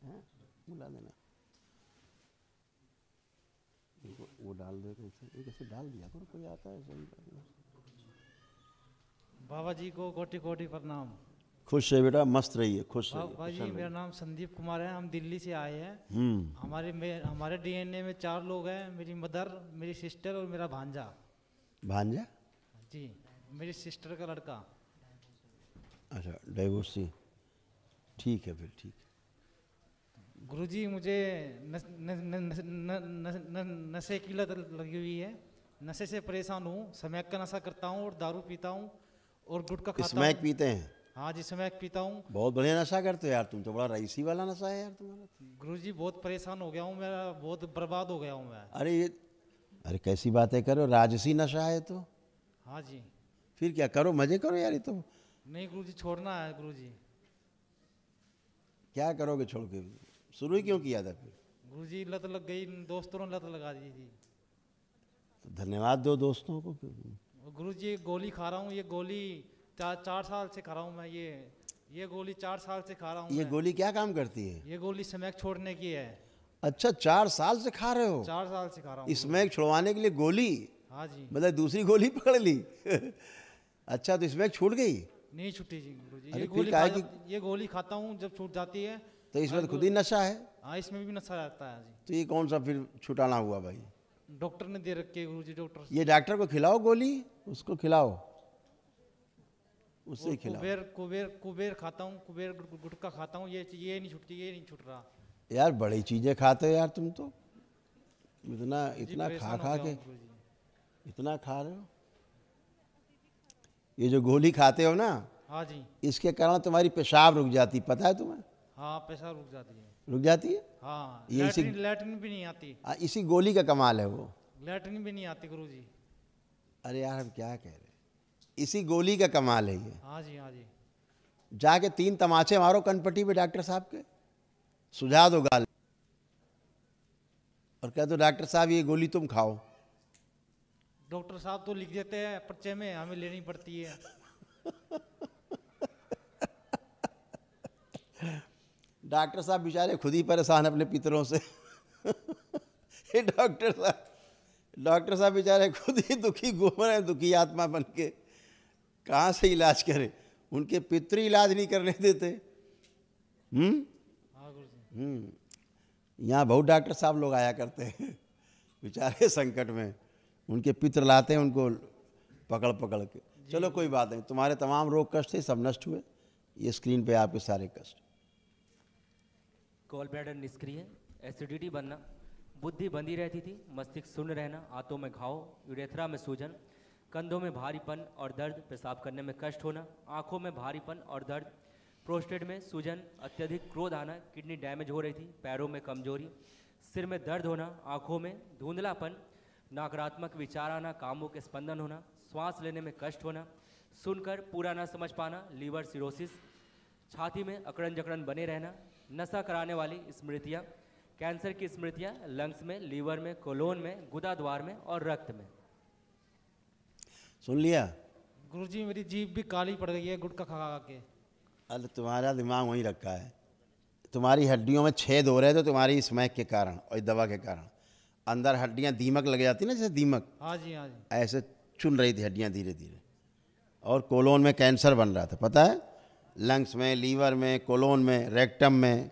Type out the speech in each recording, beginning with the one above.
हैं, बुला देना। वो डाल दे कैसे, ये कैसे डाल दिया करो, कोई आता है सही करना। बाबा जी को कोटि कोटि प्रणाम। खुश है बेटा, मस्त रहिए, खुश रहिए। बाबा जी मेरा नाम संदीप कुमार है, हम दिल्ली से आए हैं। हमारे डीएनए में 4 लोग हैं, मेरी मदर, मेरी सिस्टर और मेरा भांजा। भांजा? जी, मेरी सिस्टर का लड़का। अच्छा, डाइवोर्सी, ठीक है फिर, ठीक है। गुरुजी मुझे नशे की लत लगी हुई है, नशे से परेशान हूँ। स्मैक का नशा करता हूँ और दारू पीता हूँ और गुटखा खाता हूँ। स्मैक पीते हैं? हाँ जी, स्मैक पीता हूँ। बहुत बढ़िया नशा करते हो यार, तुम तो बड़ा रईसी वाला नशा है यार तुम्हारा। गुरुजी बहुत परेशान हो गया हूँ, मेरा बहुत बर्बाद हो गया हूँ मैं। अरे कैसी बातें करो, राजसी नशा है तो। हाँ जी। फिर क्या करो, मजे करो यार। ये तो नहीं गुरुजी, छोड़ना है गुरुजी। क्या करोगे छोड़ के? शुरू ही क्यों किया था फिर? गुरुजी लत लग गई, दोस्तों ने लत लगा दी थी। तो धन्यवाद दो दोस्तों को। गुरुजी गोली खा रहा हूँ, ये गोली 4 साल से खा रहा हूँ मैं। ये गोली 4 साल से खा रहा हूँ। ये गोली क्या काम करती है? ये गोली स्मैक छोड़ने की है। अच्छा, 4 साल से खा रहे हो? 4 साल से खा रहा हूँ। स्मैक छुड़वाने के लिए गोली? हाँ जी। मतलब दूसरी गोली पकड़ ली। अच्छा, तो स्मैक छूट गई? नहीं छूटी जी गुरुजी। ये गोली खाता हूँ, जब छूट जाती है तो इसमें तो खुद ही नशा है। हाँ, इसमें भी नशा रहता है जी। तो ये कौन सा फिर छुटाना हुआ भाई? डॉक्टर ने दे रखी है गुरुजी, डॉक्टर। ये डॉक्टर को खिलाओ गोली, उसको खिलाओ, उससे ही खिलाओ। कुबेर खाता हूँ, कुबेर गुटखा खाता हूँ, ये नहीं छूटती, ये नहीं छूट रहा। यार बड़ी चीजें खाते हो यार तुम तो, इतना खा के इतना खा रहे हो। ये जो गोली खाते हो ना, हाँ जी, इसके कारण तुम्हारी पेशाब रुक जाती, पता है तुम्हें? हाँ, पेशाब रुक जाती है। रुक जाती है? हाँ, ये लैट्रिन भी नहीं आती। इसी गोली का कमाल है वो। लैट्रिन भी नहीं आती गुरुजी। अरे यार हम क्या कह रहे हैं, इसी गोली का कमाल है ये। हाँ जी, हाँ जी। जाके 3 तमाचे मारो कनपट्टी पे डॉक्टर साहब के, सुझा दो गाल और कह दो डॉक्टर साहब ये गोली तुम खाओ। डॉक्टर साहब तो लिख देते हैं पर्चे में, हमें लेनी पड़ती है। डॉक्टर साहब बेचारे खुद ही परेशान अपने पितरों से। डॉक्टर साहब बेचारे खुद ही दुखी घूम रहे हैं, दुखी आत्मा बन के। कहाँ से इलाज करें, उनके पितृ इलाज नहीं करने देते। हाँ गुरुजी। यहाँ बहुत डॉक्टर साहब लोग आया करते हैं बेचारे संकट में, उनके पितृ लाते हैं उनको पकड़ पकड़ के। चलो कोई बात नहीं, तुम्हारे तमाम रोग कष्ट थे सब नष्ट हुए। ये स्क्रीन पे आपके सारे कष्ट। गॉल ब्लैडर निष्क्रिय, एसिडिटी बनना, बुद्धि बंधी रहती थी, मस्तिष्क शून्य रहना, आंतों में घाव, यूरेथ्रा में सूजन, कंधों में भारीपन और दर्द, पेशाब करने में कष्ट होना, आंखों में भारीपन और दर्द, प्रोस्टेट में सूजन, अत्यधिक क्रोध आना, किडनी डैमेज हो रही थी, पैरों में कमजोरी, सिर में दर्द होना, आंखों में धुंधलापन, नकारात्मक विचार आना, कामों के स्पंदन होना, श्वास लेने में कष्ट होना, सुनकर पूरा ना समझ पाना, लीवर सिरोसिस, छाती में अकड़न जकड़न बने रहना, नशा कराने वाली स्मृतियाँ, कैंसर की स्मृतियाँ लंग्स में, लीवर में, कोलोन में, गुदा द्वार में और रक्त में। सुन लिया? गुरुजी मेरी जीभ भी काली पड़ गई है गुटखा खा खा के। अरे तुम्हारा दिमाग वहीं रखा है, तुम्हारी हड्डियों में छेद हो रहे थे तुम्हारी स्मैक के कारण और दवा के कारण। अंदर हड्डियां दीमक लग जाती ना, जैसे दीमक। हाँ जी, हाँ जी। ऐसे चुन रही थी हड्डियां धीरे धीरे, और कोलोन में कैंसर बन रहा था, पता है? लंग्स में, लीवर में, कोलोन में, रेक्टम में,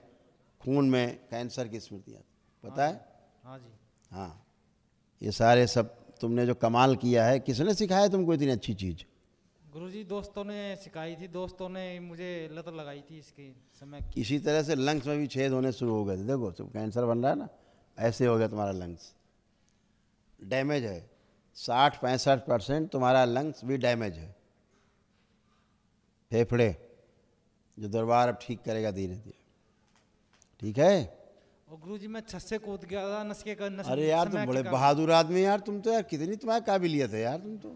खून में कैंसर की स्मृतियाँ, पता है? हाँ जी। हाँ, ये सारे सब तुमने जो कमाल किया है, किसने सिखाया तुमको इतनी अच्छी चीज़? गुरुजी दोस्तों ने सिखाई थी, दोस्तों ने मुझे लत लगाई थी इसकी समय की। इसी तरह से लंग्स में भी छेद होने शुरू हो गए थे। देखो सब कैंसर बन रहा है ना, ऐसे हो गया तुम्हारा लंग्स डैमेज है। 60-65% तुम्हारा लंग्स भी डैमेज है। फेफड़े जो दरबार अब ठीक करेगा धीरे धीरे, ठीक है? और गुरुजी मैं छत से कूद गया था नशे का। अरे यार तुम बड़े बहादुर आदमी यार, तुम तो यार कितनी तुम्हारी काबिलियत है यार तुम तो।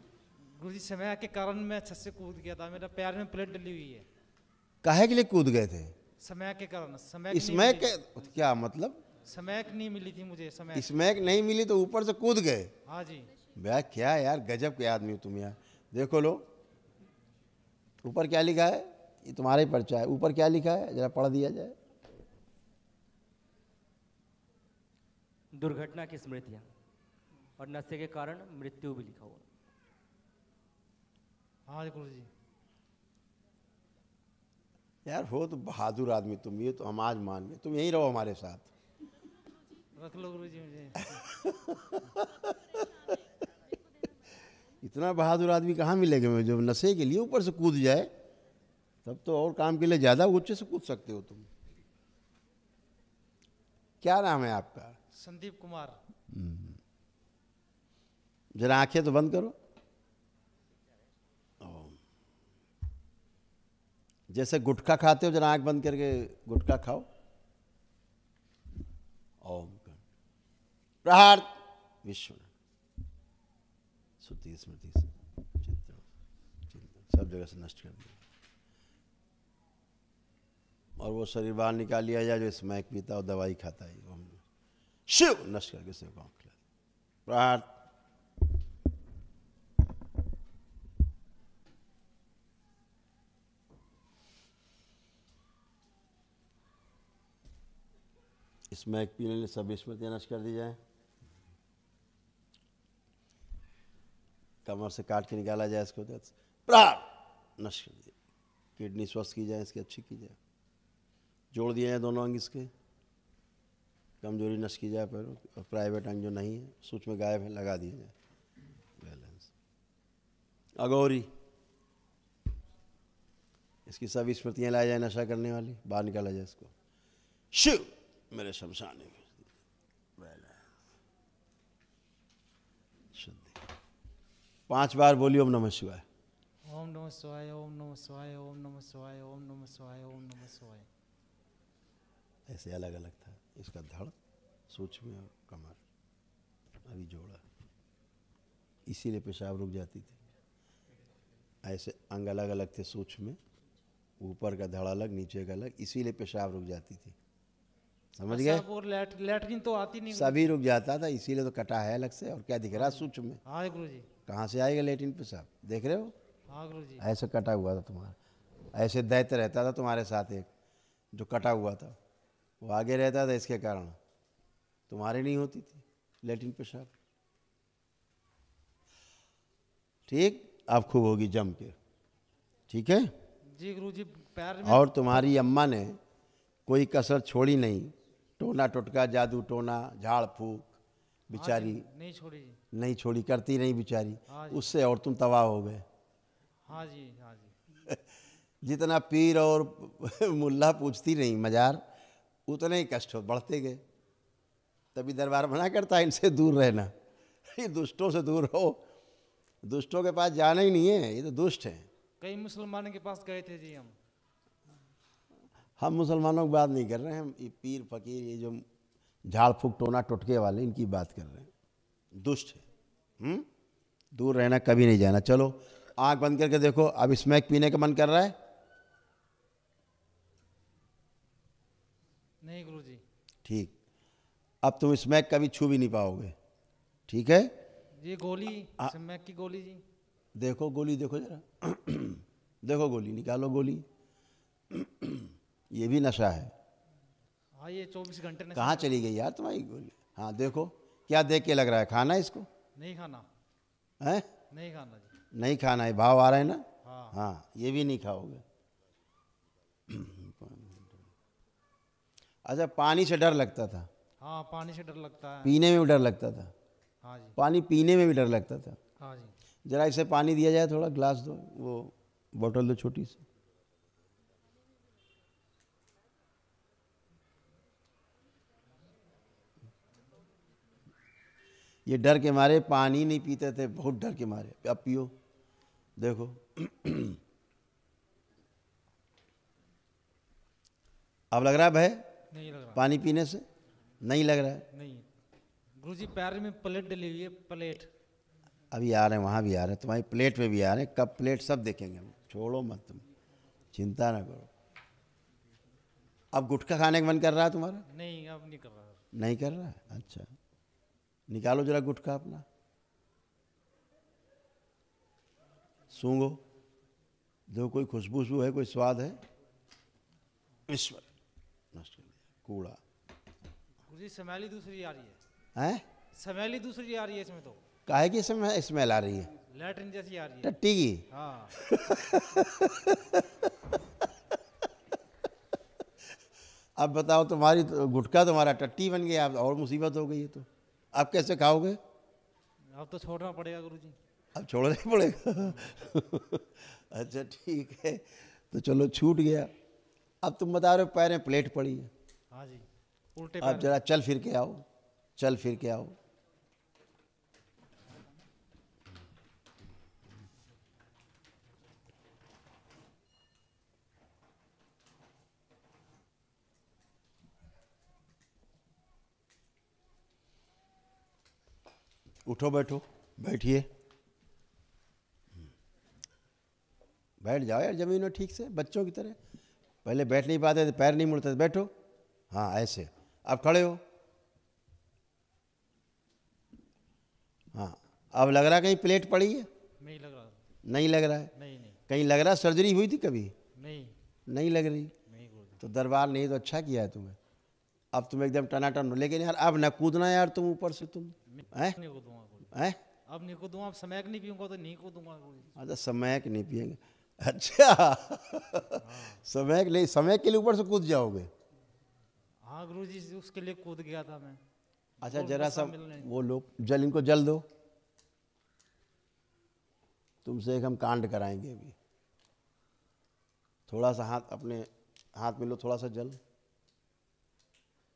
गुरुजी समय के कारण मैं छत से कूद गया था, मेरा पैर में प्लेट डली हुई है। काहे के लिए कूद गए थे? समय के कारण। इसमें क्या मतलब? स्मैक नहीं मिली थी मुझे। स्मैक नहीं मिली तो ऊपर से कूद गए? हाँ जी। भैया क्या यार, गजब के आदमी हो तुम यार। देखो लो ऊपर क्या लिखा है, ये तुम्हारा ही पर्चा है। ऊपर क्या लिखा है जरा पढ़ दिया जाए। दुर्घटना की स्मृतियाँ और नशे के कारण मृत्यु भी लिखा हुआ। हाँ जी गुरु जी। यार हो तो बहादुर आदमी तुम, ये तो हम आज मान गए, तुम यहीं रहो हमारे साथ। रख लो गुरु जी मुझे। इतना बहादुर आदमी कहाँ मिलेगा मुझे, जो नशे के लिए ऊपर से कूद जाए, तब तो और काम के लिए ज़्यादा ऊंचे से कूद सकते हो तुम। क्या नाम है आपका? संदीप कुमार। जरा आंखें तो बंद करो। जैसे गुटखा खाते हो, जरा आंख बंद करके गुटखा खाओ। ओम प्रहार विश्व श्रुति स्मृति से चिंतन सब जगह से नष्ट कर दिया, और वो शरीर बाहर निकाल लिया जाए जो स्मैक पीता और दवाई खाता है, वो हम शिव नष्ट करके शिव को खिला। प्रहार स्मैक पीने सब स्मृतियाँ नष्ट कर दी जाए। कमर से काट के निकाला जाए इसको, प्राण नष्ट कर दिया। किडनी स्वस्थ की जाए, इसकी अच्छी की जाए। जोड़ दिए जाए दोनों अंग इसके, कमजोरी नष्ट की जाए पैरों की, और प्राइवेट अंग जो नहीं है, सूक्ष्म गायब है, लगा दिए जाए बैलेंस। अगौरी इसकी सब स्मृतियाँ लाई जाए, नशा करने वाली बाहर निकाला जाए इसको। शिव मेरे शमशान में शुद्धि। 5 बार बोलिए ओम नमः शिवाय। ओम नमः शिवाय, ओम नमः शिवाय, ओम नमः शिवाय, ओम नमः शिवाय, ओम नमः शिवाय। ऐसे अलग अलग था इसका धड़, सूक्ष्म और कमर, अभी जोड़ा, इसीलिए पेशाब रुक जाती थी। ऐसे अंग अलग अलग थे, सूक्ष्म, ऊपर का धड़ अलग, नीचे का अलग, इसीलिए पेशाब रुक जाती थी। समझ गए? और लैट्रिन तो आती नहीं। सभी रुक जाता था, इसीलिए तो कटा है अलग से। और क्या दिख रहा सूक्ष्म में? हाँ गुरु जी। कहाँ से आएगा लेटिन पेशाब? देख रहे हो? हाँ गुरु जी। ऐसे कटा हुआ था तुम्हारा, ऐसे दैत्य रहता था तुम्हारे साथ एक, जो कटा हुआ था, वो आगे रहता था, इसके कारण तुम्हारे नहीं होती थी लेटिन पेशाब। ठीक, अब खूब होगी जम के, ठीक है जी गुरु जी। पैर में और तुम्हारी अम्मा ने कोई कसर छोड़ी नहीं, टोना टोटका, जादू टोना, झाड़ फूक, बेचारी नहीं छोड़ी जी। नहीं छोड़ी, करती नहीं बेचारी। हाँ जी। उससे और तुम तबाह हो गए। हाँ जी, हाँ जी। जितना पीर और मुल्ला पूछती नहीं मजार, उतने ही कष्ट हो बढ़ते गए। तभी दरबार मना करता है इनसे दूर रहना, ये दुष्टों से दूर रहो, दुष्टों के पास जाना ही नहीं है, ये तो दुष्ट हैं। कई मुसलमानों के पास गए थे जी हम मुसलमानों की बात नहीं कर रहे हैं, हम ये पीर फकीर, ये जो झाड़ फूक टोना टोटके वाले, इनकी बात कर रहे हैं। दुष्ट है, दूर रहना, कभी नहीं जाना। चलो आंख बंद करके देखो, अब स्मैक पीने का मन कर रहा है? नहीं गुरु जी। ठीक, अब तुम स्मैक कभी छू भी नहीं पाओगे, ठीक है? ये गोली, स्मैक की गोली जी। देखो गोली, देखो जरा देखो गोली, निकालो गोली। ये भी नशा है। हाँ ये 24 घंटे नशा। कहाँ चली गई यार तुम्हारी गोली? हाँ देखो, क्या देख के लग रहा है? खाना है इसको? नहीं खाना है? नहीं खाना जी। नहीं खाना है, भाव आ रहा है ना? हाँ हाँ, ये भी नहीं खाओगे। अच्छा, पानी से डर लगता था? हाँ पानी से डर लगता है। पीने में भी डर लगता था? हाँ जी। पानी पीने में भी डर लगता था? हाँ जी। जरा इसे पानी दिया जाए, थोड़ा ग्लास दो, वो बोतल दो छोटी सी। ये डर के मारे पानी नहीं पीते थे, बहुत डर के मारे। अब पियो, देखो अब लग रहा है भय? नहीं लग रहा। पानी पीने से नहीं लग रहा है? नहीं गुरुजी, पैर में प्लेट डली हुई है, प्लेट। अभी आ रहे हैं, वहाँ भी आ रहे हैं, तुम्हारी प्लेट पे भी आ रहे हैं, कब प्लेट सब देखेंगे हम, छोड़ो मत तुम, चिंता ना करो। अब गुटखा खाने का मन कर रहा है तुम्हारा? नहीं अब नहीं कर रहा। नहीं कर रहा है? अच्छा, निकालो जरा गुटखा अपना, सूंघो, देखो कोई खुशबू है, कोई स्वाद है? ईश्वर नष्ट कर दिया, कूड़ा। गुरुजी स्मेल ही दूसरी आ रही है। हैं? स्मेल ही दूसरी आ रही है इसमें तो, काहे की स्मेल आ रही है? लैट्रिन जैसी आ रही है। टट्टी की? हाँ। अब बताओ, तुम्हारी तो गुटखा तुम्हारा टट्टी बन गया, अब और मुसीबत हो गई है। तो अब कैसे खाओगे? अब तो छोड़ना पड़ेगा गुरुजी। अब छोड़ना ही पड़ेगा। अच्छा ठीक है, तो चलो छूट गया। अब तुम बता रहे हो पैर में प्लेट पड़ी है। हाँ जी, उल्टे अब पैर। जरा चल फिर के आओ, चल फिर के आओ। उठो, बैठो, बैठिए, बैठ जाओ यार जमीन में ठीक से, बच्चों की तरह। पहले बैठ नहीं पाते थे, पैर नहीं मुड़ते थे। बैठो, हाँ ऐसे। अब खड़े हो। हाँ, अब लग रहा है कहीं प्लेट पड़ी है? नहीं लग रहा। नहीं लग रहा है? नहीं नहीं कहीं लग रहा है सर्जरी हुई थी कभी? नहीं नहीं लग रही। नहीं गुरुजी। तो दरबार नहीं तो अच्छा किया है तुम्हें। अब तुम एकदम टनाटन हो। लेकिन यार अब न कूदना यार तुम ऊपर से, तुम हैं नहीं कूदूंगा गुरुजी। हैं? अब नहीं कूदूंगा, अब समय नहीं पीऊंगा तो नहीं कूदूंगा गुरुजी। अच्छा, समय के नहीं पिएंगे? अच्छा। समय के लिए, समय के लिए ऊपर से कूद जाओगे? हाँ गुरुजी, उसके लिए कूद गया था मैं। अच्छा, वो जरा गुस्सा सा मिलने। वो लो जल, इनको जल दो। तुमसे एक हम कांड कराएंगे अभी। थोड़ा सा हाथ अपने हाथ में लो, थोड़ा सा जल।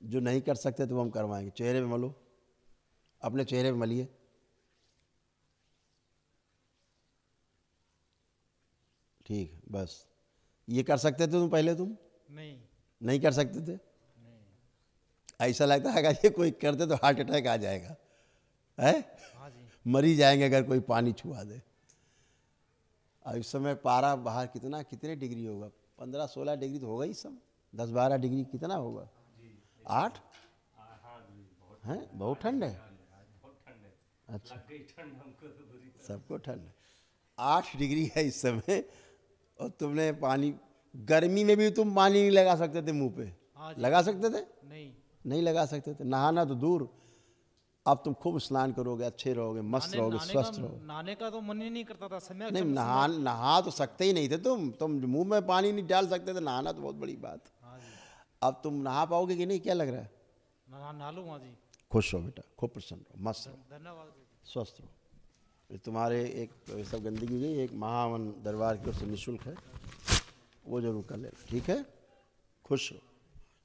जो नहीं कर सकते तो वो हम करवाएंगे। चेहरे पे मलो, अपने चेहरे पे मलिए। ठीक है, बस ये कर सकते थे तुम पहले? तुम नहीं नहीं कर सकते थे? नहीं। ऐसा लगता है कि ये कोई करते तो हार्ट अटैक आ जाएगा, है? हाँ जी। मर ही जाएंगे अगर कोई पानी छुआ दे। अब इस समय पारा बाहर कितने डिग्री होगा? 15-16 डिग्री तो होगा ही। सब 10-12 डिग्री कितना होगा? 8 हैं? बहुत ठंड है। अच्छा, सबको ठंड है। 8 डिग्री है इस समय। और तुमने पानी, गर्मी में भी तुम पानी नहीं लगा सकते थे मुंह पे? हाँ जी। लगा सकते थे? नहीं। नहीं लगा सकते थे। नहाना तो दूर। अब तुम खूब स्नान करोगे, अच्छे रहोगे, मस्त रहोगे, स्वस्थ रहोगे। नहाने का तो मन ही नहीं करता था। समय नहीं, नहा तो सकते ही नहीं थे तुम मुंह में पानी नहीं डाल सकते थे। नहाना तो बहुत बड़ी बात। हाँ जी। अब तुम नहा पाओगे कि नहीं, क्या लग रहा है? नहा लूंगा जी। खुश रहो बेटा, खूब प्रसन्न रहो, मस्त रहो, धन्यवाद गुरुजी। स्वस्थ रहो। ये तुम्हारे एक ये सब गंदगी हुई, एक महावन दरबार की ओर से निःशुल्क है, वो जरूर कर लेना, ठीक है? खुश रहो।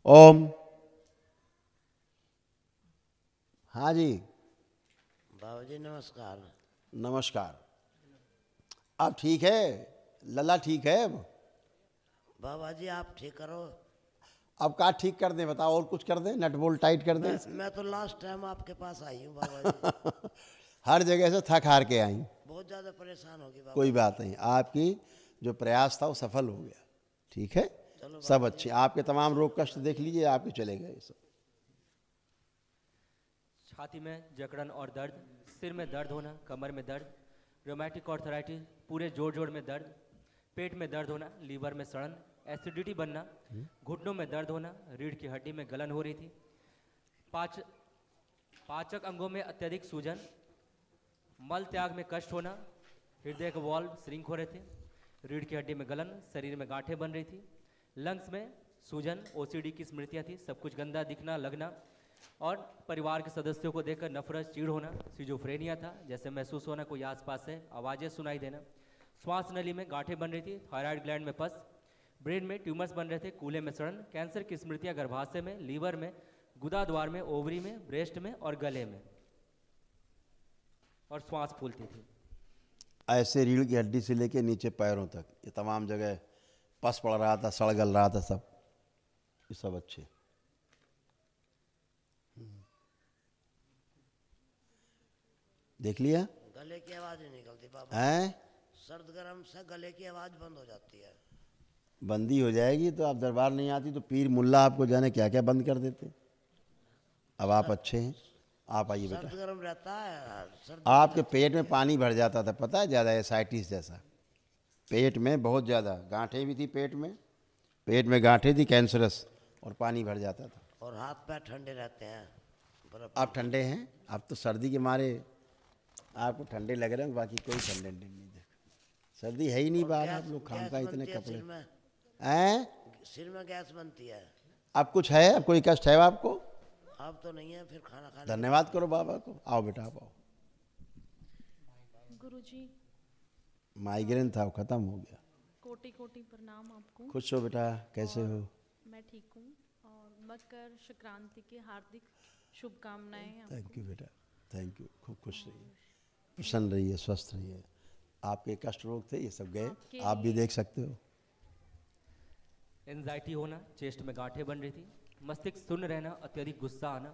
ओम। हाँ जी, बाबा जी नमस्कार। नमस्कार। अब ठीक है? लला ठीक है अब? बाबा जी आप ठीक करो। अब क्या ठीक कर दें बताओ? और कुछ कर दें? नट बोल्ट टाइट कर दें? मैं तो लास्ट टाइम आपके पास आई हूँ बाबा जी। हर जगह से थक हार के आई। बहुत ज़्यादा परेशान होगी बाबा। कोई बात नहीं, आपकी जो प्रयास था वो सफल हो गया, ठीक है? सब अच्छे। आपके तमाम रोग कष्ट देख लीजिए, आपके चले गए सब। छाती में जकड़न और दर्द, सिर में दर्द होना, कमर में दर्द, रोमैटिक आर्थराइटिस, पूरे जोड़ में दर्द, पेट में दर्द होना, लीवर में सड़न, एसिडिटी बनना, घुटनों में दर्द होना, रीढ़ की हड्डी में गलन हो रही थी, पाचक अंगों में अत्यधिक सूजन, मल त्याग में कष्ट होना, हृदय के वाल्व श्रिंक हो रहे थे, रीढ़ की हड्डी में गलन, शरीर में गांठें बन रही थी, लंग्स में सूजन, ओसीडी की स्मृतियाँ थी, सब कुछ गंदा दिखना लगना, और परिवार के सदस्यों को देखकर नफरत, चिढ़ होना, सिजोफ्रेनिया था, जैसे महसूस होना कोई आसपास है, आवाज़ें सुनाई देना, श्वास नली में गांठें बन रही थी, थायराइड ग्लैंड में पस, ब्रेन में ट्यूमर्स बन रहे थे, कूल्हे में सड़न, कैंसर की स्मृतियाँ गर्भाशय में, लीवर में, गुदाद्वार में, ओवरी में, ब्रेस्ट में और गले में, और श्वास फूलती थी। ऐसे रीढ़ की हड्डी से लेके नीचे पैरों तक ये तमाम जगह पस पड़ रहा था, सड़ गल रहा था, सब ये सब अच्छे। देख लिया? गले की आवाज़ नहीं निकलती बाबा। हैं? सर्द गर्म से गले की आवाज़ बंद हो जाती है। बंदी हो जाएगी तो आप दरबार नहीं आती तो पीर मुल्ला आपको जाने क्या क्या बंद कर देते। अब आप अच्छे हैं, आप आइए बेटा। सर्द गर्म रहता है। सर्द आपके पेट में पानी भर जाता था, पता है, ज़्यादा एसाइटिस जैसा पेट में बहुत ज़्यादा गांठें भी थी, पेट में गांठें थी कैंसरस, और पानी भर जाता था। और हाथ पैर ठंडे रहते हैं बर्फ आप ठंडे हैं? आप तो सर्दी के मारे आपको ठंडे लग रहे हैं, बाकी कोई ठंडे नहीं देख, सर्दी है ही नहीं बाहर, आप लोग खाम का इतने कपड़े हैं। सिर में गैस बनती है। आप कुछ है, अब कोई कष्ट है आपको? अब तो नहीं है, फिर खाना खाने धन्यवाद करो बाबा को। आओ बेटा आप आओ। गुरुजी माइग्रेन था, वो खत्म हो गया। कोटि कोटि प्रणाम आपको। खुश हो बेटा, कैसे हो? मैं ठीक हूँ और मकर संक्रांति की हार्दिक शुभकामनाएं आपको। थैंक यू बेटा, थैंक यू। खूब खुश रहिए, प्रसन्न रहिए, स्वस्थ रहिए। आपके कष्ट रोग थे, ये सब गए, आप भी देख सकते हो। एंजाइटी होना, चेस्ट में गांठें बन रही थी, मस्तिष्क शून्य रहना, अत्यधिक गुस्सा आना,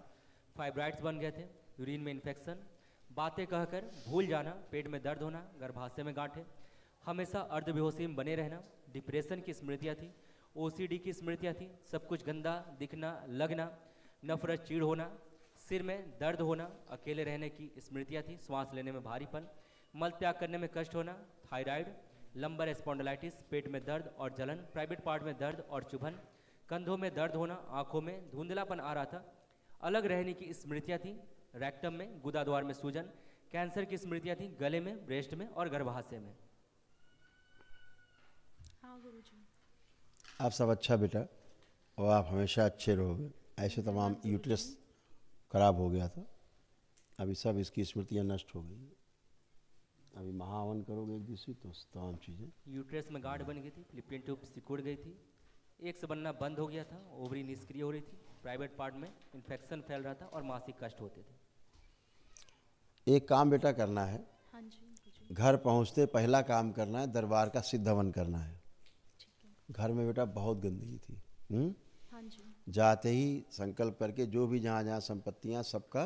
फाइब्राइड्स बन गए थे, यूरिन में इन्फेक्शन, बातें कहकर भूल जाना, पेट में दर्द होना, गर्भाशय में गांठें, हमेशा अर्धबेहोशी में बने रहना, डिप्रेशन की स्मृतियाँ थी, ओसीडी की स्मृतियाँ थी, सब कुछ गंदा दिखना, लगना, नफरत, चीड़ होना, सिर में दर्द होना, अकेले रहने की स्मृतियाँ थी, श्वास लेने में भारीपन, मल त्याग करने में कष्ट होना, थायराइड, लंबर स्पॉन्डिलाइटिस, पेट में दर्द और जलन, प्राइवेट पार्ट में दर्द और चुभन, कंधों में दर्द होना, आंखों में धुंधलापन आ रहा था, अलग रहने की स्मृतियाँ थी, रेक्टम में, गुदाद्वार में सूजन, कैंसर की स्मृतियाँ थी, गले में, ब्रेस्ट में और गर्भाशय में। हाँ गुरुजी। आप सब अच्छा बेटा, और आप हमेशा अच्छे रहोगे। ऐसे तमाम यूट्रस खराब हो गया था, अभी सब इसकी स्मृतियाँ नष्ट हो गई। अभी महावन करोगे एक दूसरी तो तमाम चीज़ें। यूट्रस में गांठ बन गई थी, लिपियन ट्यूब सिकुड़ गई थी, एक से बनना बंद हो गया था, ओवरी निष्क्रिय हो रही थी, प्राइवेट पार्ट में इन्फेक्शन फैल रहा था और मासिक कष्ट होते थे। एक काम बेटा करना है, हाँ जी गुरुजी। घर पहुंचते पहला काम करना है, दरबार का सिद्ध हवन करना है। ठीक है। घर में बेटा बहुत गंदगी थी। हाँ जी। जाते ही संकल्प करके जो भी जहाँ जहाँ संपत्तियाँ सबका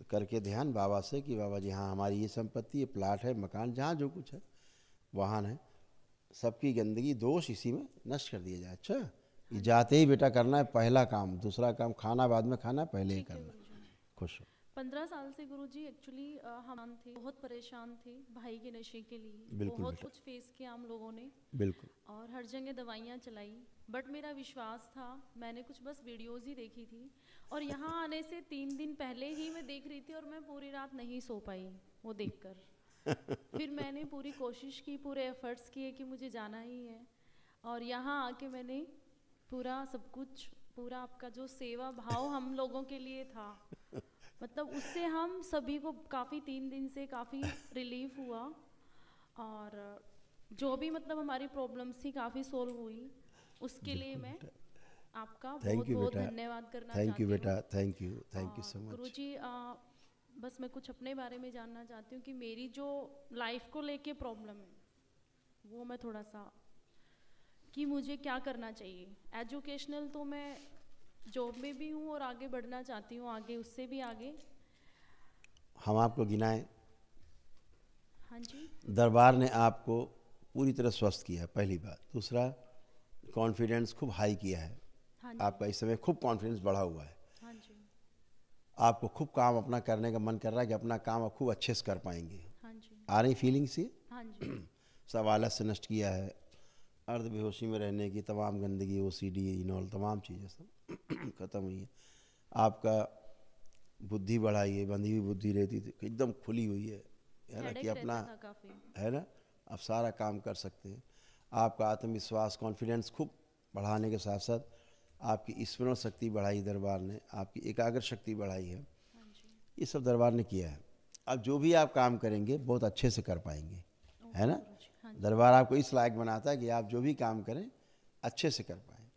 करके ध्यान बाबा से कि बाबा जी हाँ हमारी ये संपत्ति, ये प्लाट है, मकान, जहाँ जो कुछ है, वाहन है, सबकी गंदगी दोष इसी में नष्ट कर दिया जाए। अच्छा, ये जाते ही बेटा करना है पहला काम, दूसरा काम खाना बाद में खाना, पहले ही करना। खुश हो। 15 साल से गुरुजी एक्चुअली हम थे, बहुत परेशान थे भाई के नशे के लिए। बिल्कुल बहुत बेटा। कुछ फेस किया हम लोगों ने बिल्कुल। और हर जगह दवाइयाँ चलाई, बट मेरा विश्वास था, मैंने कुछ बस वीडियोस ही देखी थी और यहाँ आने से 3 दिन पहले ही मैं देख रही थी और मैं पूरी रात नहीं सो पाई वो देखकर। फिर मैंने पूरी कोशिश की, पूरे एफर्ट्स किए कि मुझे जाना ही है और यहाँ आके मैंने पूरा सब कुछ, पूरा आपका जो सेवा भाव हम लोगों के लिए था, मतलब उससे हम सभी को काफ़ी 3 दिन से काफ़ी रिलीफ हुआ और जो भी मतलब हमारी प्रॉब्लम्स थी काफ़ी सोल्व हुई। उसके लिए मैं आपका बहुत थैंक यू बहुत बेटा, धन्यवाद करना थैंक चाहती यू हूँ। बेटा, थैंक यू सो मच। गुरुजी बस मैं कुछ अपने बारे में जानना चाहती हूँ कि मेरी जो लाइफ को लेके प्रॉब्लम है वो मैं थोड़ा सा, कि मुझे क्या करना चाहिए। एजुकेशनल तो मैं जॉब में भी हूँ और आगे बढ़ना चाहती हूँ, आगे उससे भी आगे। हम आपको गिनाएं, हाँ जी। दरबार ने आपको पूरी तरह स्वस्थ किया है, पहली बात। दूसरा, कॉन्फिडेंस खूब हाई किया है। हाँ जी। आपका इस समय खूब कॉन्फिडेंस बढ़ा हुआ है। हाँ जी। आपको खूब काम अपना करने का मन कर रहा है कि अपना काम आप खूब अच्छे से कर पाएंगे। हाँ जी। आ रही फीलिंग से हाँ जी। सब आलस से नष्ट किया है, अर्ध बेहोशी में रहने की तमाम गंदगी, ओसीडी, इनॉल, तमाम चीज़ें सब खत्म हुई है। आपका बुद्धि बढ़ाई है, बंधी हुई बुद्धि रहती थी एकदम खुली हुई है ना, कि हेडेक अपना रहता था काफी। है ना, आप सारा काम कर सकते हैं। आपका आत्मविश्वास, कॉन्फिडेंस खूब बढ़ाने के साथ साथ आपकी स्मरण शक्ति बढ़ाई दरबार ने, आपकी एकाग्र शक्ति बढ़ाई है। हाँ जी। ये सब दरबार ने किया है। अब जो भी आप काम करेंगे बहुत अच्छे से कर पाएंगे, है ना। हाँ जी। दरबार आपको इस लायक बनाता है कि आप जो भी काम करें अच्छे से कर पाएं,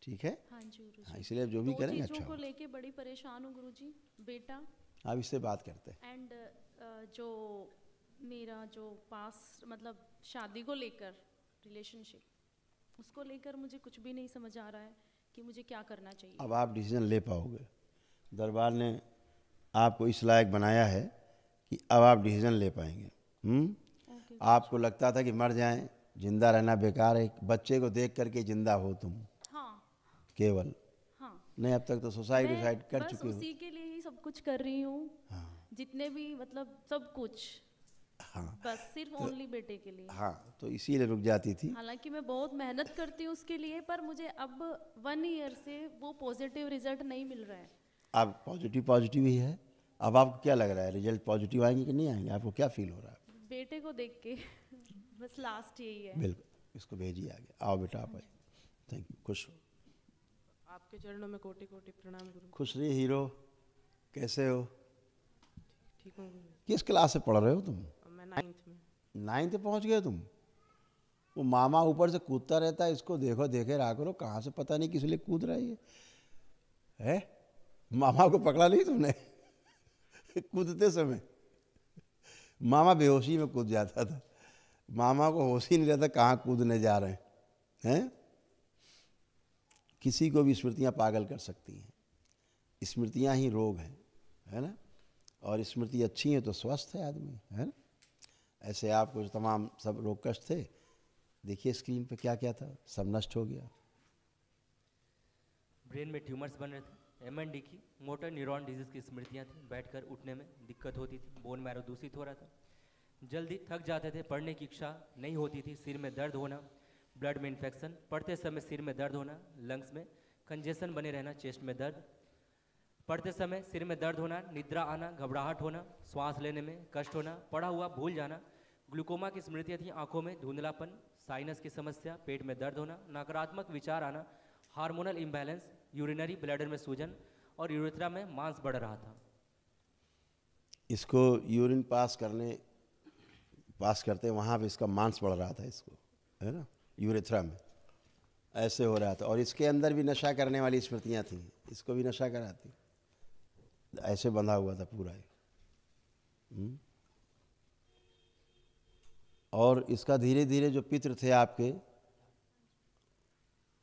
ठीक है। हाँ जी गुरुजी। हाँ, इसलिए आप जो भी दो करेंगे चीज़ों अच्छा को हो। लेके बड़ी परेशान हूँ गुरुजी, बेटा आप इससे बात करते हैं। एंड जो मेरा जो पास मतलब शादी को लेकर रिलेशनशिप, उसको लेकर मुझे कुछ भी नहीं समझ आ रहा है कि मुझे क्या करना चाहिए। अब आप डिसीजन ले पाओगे। दरबार ने आपको इस लायक बनाया है कि अब आप डिसीजन ले पाएंगे। ओके। आपको लगता था कि मर जाएं, जिंदा रहना बेकार है, बच्चे को देख करके जिंदा हो तुम हाँ। केवल। हाँ। नहीं, अब तक तो सुसाइड मैं सुसाइड कर बस चुके हो। उसी के लिए ही सब कुछ कर रही हूँ। हाँ जितने भी मतलब सब कुछ, हाँ बस सिर्फ ओनली बेटे के लिए। हाँ, तो इसीलिए रुक जाती थी। हालांकि मैं बहुत मेहनत करती हूँ उसके लिए, पर मुझे अब 1 ईयर से वो पॉजिटिव रिजल्ट नहीं मिल रहा है। आप पॉजिटिव ही है। अब आपको क्या लग रहा है, रिजल्ट पॉजिटिव आएंगे कि नहीं आएंगे? आपको क्या फील हो रहा है? बेटे को देख के बस लास्ट यही है। बिल्कुल, इसको भेजिए आगे। आओ बेटा आप आइए। Thank you. खुश हो। आपके चरणों में कोटि कोटि प्रणाम गुरु। खुश रहिए हीरो। कैसे हो? ठीक हूँ गुरु। किस क्लास से पढ़ रहे हो तुम? मैं 9th में। 9th पहुंच गए तुम? वो मामा ऊपर से कूदता रहता है, इसको देखो देखे रहा करो, कहाँ से पता नहीं किस लिए कूद रहा है? मामा को पकड़ा नहीं तुमने? कूदते समय मामा बेहोशी में कूद जाता था, मामा को होश ही नहीं रहता कहाँ कूदने जा रहे हैं। किसी को भी स्मृतियाँ पागल कर सकती हैं, स्मृतियाँ ही रोग हैं, है ना? और स्मृति अच्छी है तो स्वस्थ है आदमी, है ना? ऐसे आपको जो तमाम सब रोग कष्ट थे, देखिए स्क्रीन पे क्या क्या था, सब नष्ट हो गया। ब्रेन में ट्यूमर्स बन रहे थे, MND की मोटर न्यूरॉन डिजीज की स्मृतियाँ थी, बैठकर उठने में दिक्कत होती थी, बोन मैरो दूषित हो रहा था, जल्दी थक जाते थे, पढ़ने की इच्छा नहीं होती थी, सिर में दर्द होना, ब्लड में इन्फेक्शन, पढ़ते समय सिर में दर्द होना, लंग्स में कंजेशन बने रहना, चेस्ट में दर्द, पढ़ते समय सिर में दर्द होना, निद्रा आना, घबराहट होना, श्वास लेने में कष्ट होना, पढ़ा हुआ भूल जाना, ग्लूकोमा की स्मृतियाँ थी, आंखों में धुंधलापन, साइनस की समस्या, पेट में दर्द होना, नकारात्मक विचार आना, हार्मोनल इम्बैलेंस, यूरिनरी ब्लैडर में सूजन और यूरेथ्रा में मांस बढ़ रहा था। इसको यूरिन पास करते वहाँ पे इसका मांस बढ़ रहा था, इसको, है ना, यूरेथ्रा में ऐसे हो रहा था। और इसके अंदर भी नशा करने वाली स्मृतियाँ थी, इसको भी नशा कराती, ऐसे बंधा हुआ था पूरा ही। और इसका धीरे धीरे जो पितृ थे आपके,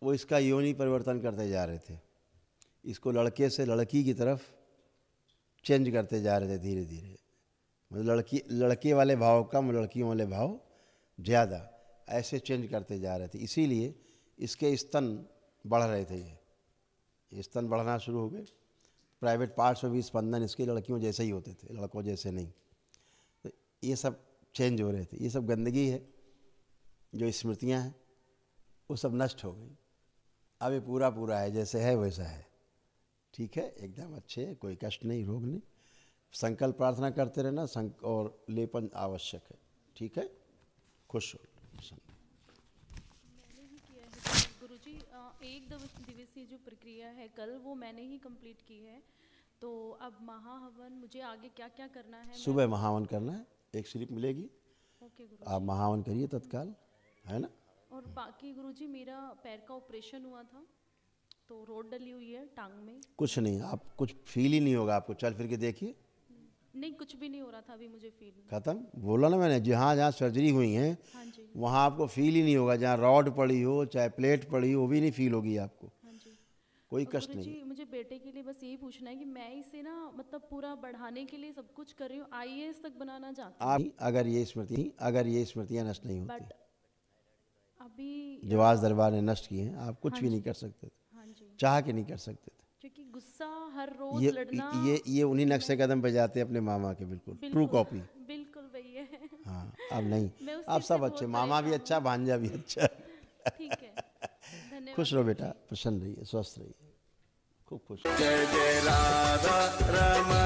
वो इसका योनि परिवर्तन करते जा रहे थे, इसको लड़के से लड़की की तरफ चेंज करते जा रहे थे धीरे धीरे। मतलब लड़के वाले भाव कम, लड़कियों वाले भाव ज़्यादा, ऐसे चेंज करते जा रहे थे। इसीलिए इसके स्तन बढ़ रहे थे, ये स्तन बढ़ना शुरू हो गए। प्राइवेट पार्ट्स में भी स्पंदन इसके लड़कियों जैसे ही होते थे, लड़कों जैसे नहीं। तो ये सब चेंज हो रहे थे, ये सब गंदगी है, जो स्मृतियाँ हैं वो सब नष्ट हो गई। अब ये पूरा है, जैसे है वैसा है, ठीक है, एकदम अच्छे है, कोई कष्ट नहीं, रोग नहीं। संकल्प प्रार्थना करते रहना, और लेपन आवश्यक है, ठीक है। खुश हो। मैंने ही किया है गुरुजी, एक दिवसीय जो प्रक्रिया है कल, वो मैंने ही कंप्लीट की है। तो अब महाहवन मुझे आगे क्या क्या करना है? सुबह महावन करना है, एक स्लिप मिलेगी, ओके गुरुजी। आप महावन करिए तत्काल, है ना। और बाकी गुरुजी, मेरा पैर का ऑपरेशन हुआ था, तो रोड डली हुई है टांग में। कुछ नहीं, आप कुछ फील ही नहीं होगा आपको, चल फिर के देखिए। नहीं, कुछ भी नहीं हो रहा था अभी मुझे फील। खत्म, बोला ना मैंने, जहाँ जहाँ सर्जरी हुई है हाँ जी, वहाँ आपको फील ही नहीं होगा। जहाँ रॉड पड़ी हो, चाहे प्लेट पड़ी हो, वो भी नहीं फील होगी आपको, हाँ जी। कोई और कष्ट नहीं। गुरुजी, मुझे बेटे के लिए बस यही पूछना है कि मैं इसे ना मतलब पूरा बढ़ाने के लिए सब कुछ कर रही हूँ, IAS तक बनाना चाहती हूँ, आप अगर ये स्मृतियाँ नष्ट नहीं होती, बट अभी जो आज दरबार ने नष्ट की हैं, आप कुछ भी नहीं कर सकते थे, हाँ जी, चाह के नहीं कर सकते थे। क्योंकि गुस्सा हर रोज ये लड़ना, ये उन्हीं नक्शे कदम पे जाते हैं अपने मामा के, बिल्कुल ट्रू कॉपी। बिल्कुल वही है। हाँ, अब नहीं, मैं उस अब चीज़ सब से अच्छे, बहुत मामा भी परेशान अच्छा, भांजा भी अच्छा। ठीक है, धन्यवाद। खुश रहो बेटा, प्रसन्न रहिए, स्वस्थ रहिए, खूब खुश। जय जय राधा रमण